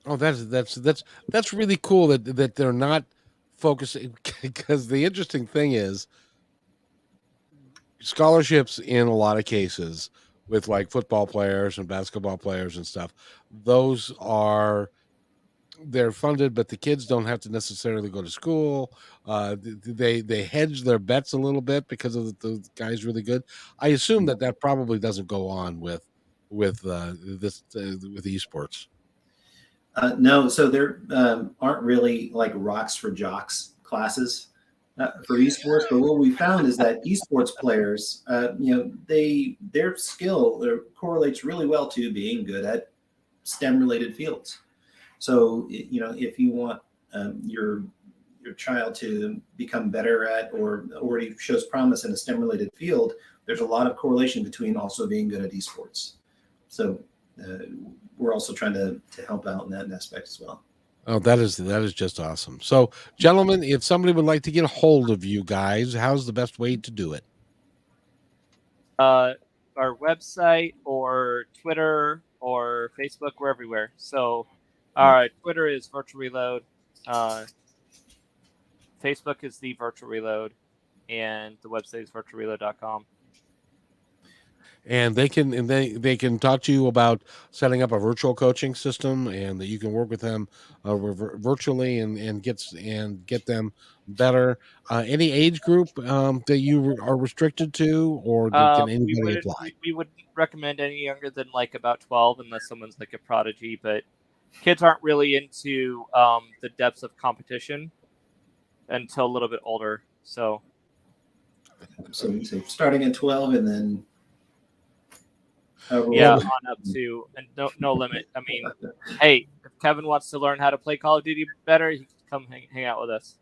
Oh, that's really cool that they're not focusing, because the interesting thing is scholarships in a lot of cases with like football players and basketball players and stuff, they're funded, but the kids don't have to necessarily go to school. They hedge their bets a little bit because of the guy's really good. I assume that probably doesn't go on with esports. No, so there aren't really like rocks for jocks classes for esports. But what we found is that esports players, their skill correlates really well to being good at STEM-related fields. So, if you want your child to become better at or already shows promise in a STEM-related field, there's a lot of correlation between also being good at esports. So we're also trying to help out in that aspect as well. Oh, that is just awesome. So, gentlemen, if somebody would like to get a hold of you guys, how's the best way to do it? Our website or Twitter or Facebook, we're everywhere. So our Twitter is Virtual Reload. Facebook is the Virtual Reload, and the website is virtualreload.com. And they can talk to you about setting up a virtual coaching system, and that you can work with them virtually and get them better. Any age group that you are restricted to, or can anybody apply? We would recommend any younger than like about 12, unless someone's like a prodigy. But kids aren't really into the depths of competition until a little bit older. So you say starting at 12 and then. yeah, on up to and no limit. I mean, hey, if Kevin wants to learn how to play Call of Duty better, he can come hang out with us.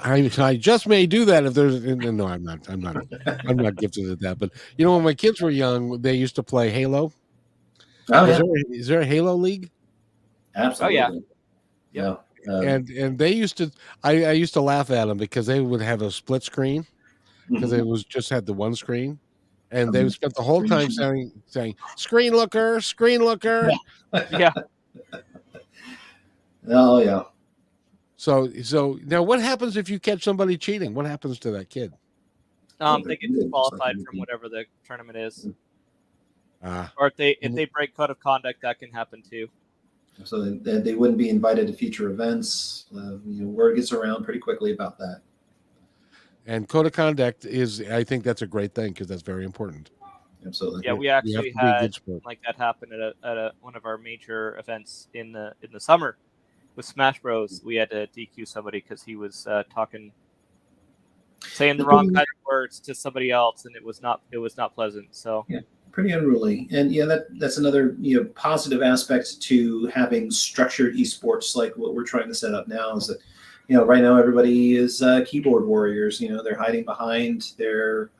I just may do that if there's no, I'm not gifted at that. But when my kids were young, they used to play Halo. Oh yeah, is there a Halo league? absolutely. Oh yeah, and they used to. I used to laugh at them because they would have a split screen because it was just had the one screen, and they would spend the whole time saying screen looker. yeah. Oh yeah. So now, what happens if you catch somebody cheating? What happens to that kid? They get disqualified from whatever the tournament is. Or if they break code of conduct, that can happen too. So they wouldn't be invited to future events. Word gets around pretty quickly about that. And code of conduct I think that's a great thing because that's very important. Absolutely. Yeah, we actually had like that happen at one of our major events in the summer with Smash Bros. We had to DQ somebody because he was saying the wrong kind of words to somebody else, and it was not pleasant. So yeah, pretty unruly. And that's another positive aspect to having structured esports like what we're trying to set up now is that right now everybody is keyboard warriors. They're hiding behind their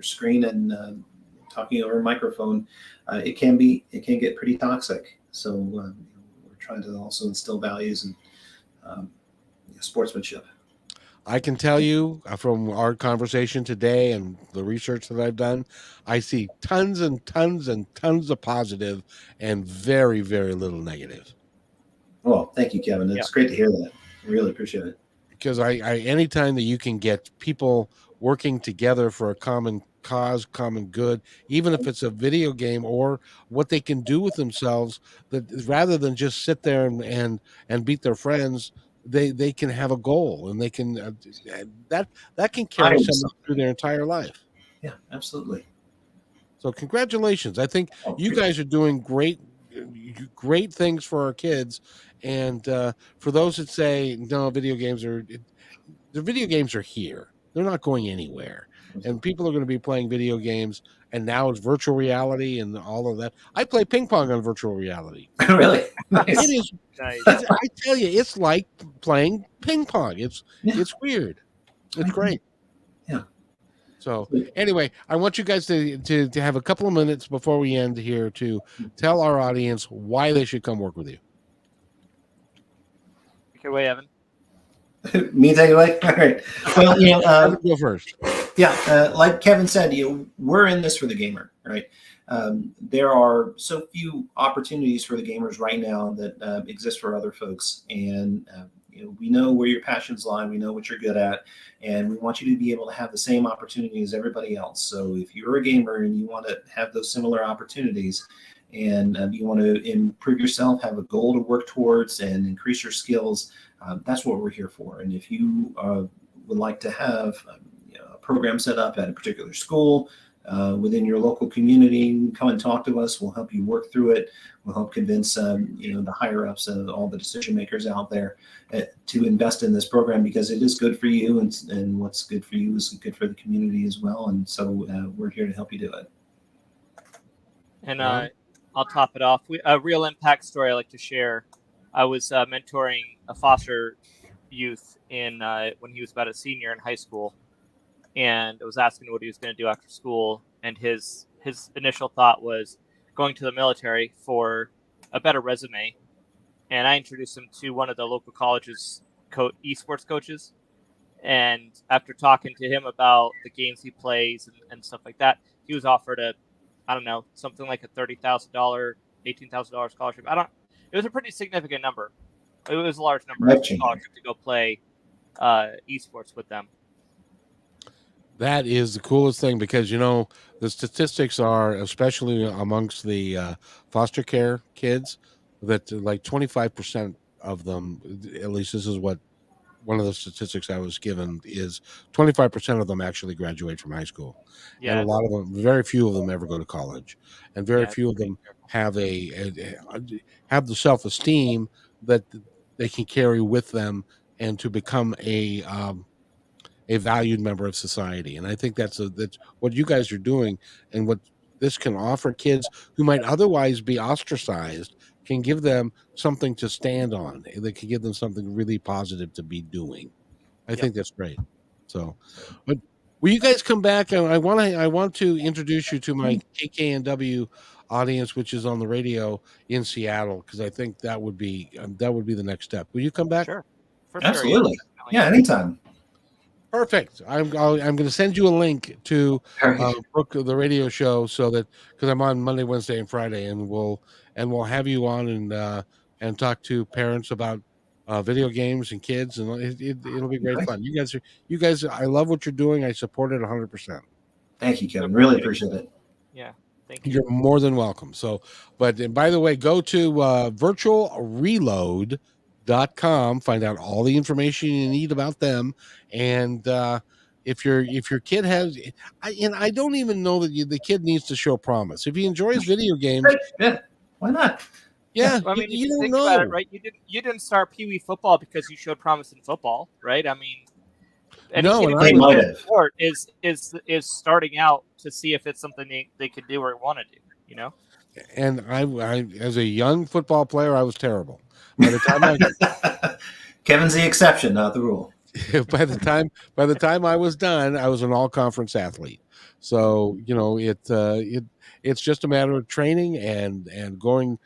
screen and talking over a microphone. It can get pretty toxic. So we're trying to also instill values and sportsmanship. I can tell you from our conversation today and the research that I've done, I see tons and tons and tons of positive and very, very little negative. Well, thank you, Kevin. It's great to hear that. I really appreciate it. Because I anytime that you can get people working together for a common cause, common good, even if it's a video game or what they can do with themselves, that rather than just sit there and beat their friends, they can have a goal and they can that can carry someone through their entire life. Yeah, absolutely. So congratulations. I think you guys are doing great things for our kids. And for those that say no, the video games are here. They're not going anywhere. And people are going to be playing video games, and now it's virtual reality and all of that. I play ping pong on virtual reality. Really? Nice. It is. Nice. I tell you, it's like playing ping pong. It's weird. It's great. Yeah. So anyway, I want you guys to have a couple of minutes before we end here to tell our audience why they should come work with you. Take it away, Evan. Me take it away? All right. Well, go first. Yeah, like Kevin said, we're in this for the gamer, right? There are so few opportunities for the gamers right now that exist for other folks, and we know where your passions lie. We know what you're good at, and we want you to be able to have the same opportunity as everybody else. So if you're a gamer and you want to have those similar opportunities, and you want to improve yourself, have a goal to work towards, and increase your skills, that's what we're here for. And if you would like to have a program set up at a particular school within your local community, come and talk to us. We'll help you work through it. We'll help convince the higher ups and all the decision makers out there to invest in this program because it is good for you, and what's good for you is good for the community as well. And so we're here to help you do it. And I'll top it off. A real impact story I like to share. I was mentoring a foster youth when he was about a senior in high school, and I was asking what he was going to do after school. And his initial thought was going to the military for a better resume. And I introduced him to one of the local college's esports coaches. And after talking to him about the games he plays and stuff like that, he was offered something like a $30,000, $18,000 scholarship. It was a pretty significant number. It was a large number of scholarship to go play esports with them. That is the coolest thing because, the statistics are, especially amongst the foster care kids, that like 25% of them, at least this is what one of the statistics I was given is 25% of them actually graduate from high school, and Yeah, a lot of them, very few of them ever go to college, and very yeah, few of pretty them careful. have the self-esteem that they can carry with them and to become a valued member of society. And I think that's what you guys are doing, and what this can offer kids who might otherwise be ostracized, can give them something to stand on. They can give them something really positive to be doing. I Yep. think that's great. So, but will you guys come back? I want to introduce you to my KKNW audience, which is on the radio in Seattle, because I think that would be the next step. Will you come back? Sure, for sure. Absolutely. Yeah, Yeah, anytime. Perfect. I'm going to send you a link to Perfect. Brooke, the radio show, so that, because I'm on Monday, Wednesday, and Friday, and we'll have you on and talk to parents about video games and kids, and it'll be great fun. You guys, I love what you're doing. I support it 100%. Thank you, Kevin. Really appreciate it. Yeah, thank you. You're more than welcome. So, and by the way, go to virtualreload.com, find out all the information you need about them. And if your kid has, I don't even know that the kid needs to show promise. If he enjoys video games, Great. Yeah, why not? yeah, Well, I mean, you if you don't think know. about it, right? You didn't start Pee Wee football because you showed promise in football, right? I mean, any No, kid and who They plays might a have. sport is starting out to see if it's something they could do or want to do. You know? And I, as a young football player, I was terrible. By the time Kevin's the exception, not the rule. by the time I was done, I was an all-conference athlete. So it's just a matter of training and going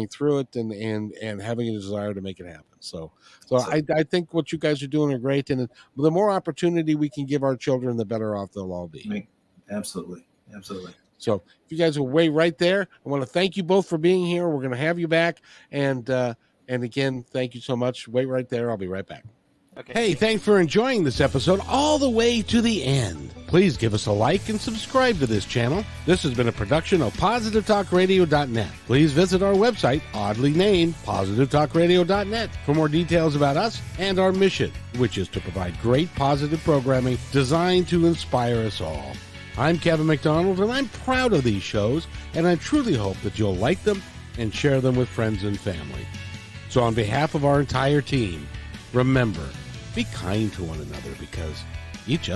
through it and having a desire to make it happen. So I think what you guys are doing are great, and the more opportunity we can give our children, the better off they'll all be. Absolutely. So if you guys will wait right there, I want to thank you both for being here. We're going to have you back, and again, thank you so much. Wait right there. I'll be right back. Okay. Hey, thanks for enjoying this episode all the way to the end. Please give us a like and subscribe to this channel. This has been a production of PositiveTalkRadio.net. Please visit our website, oddly named PositiveTalkRadio.net, for more details about us and our mission, which is to provide great positive programming designed to inspire us all. I'm Kevin McDonald, and I'm proud of these shows, and I truly hope that you'll like them and share them with friends and family. So on behalf of our entire team, remember, be kind to one another, because each other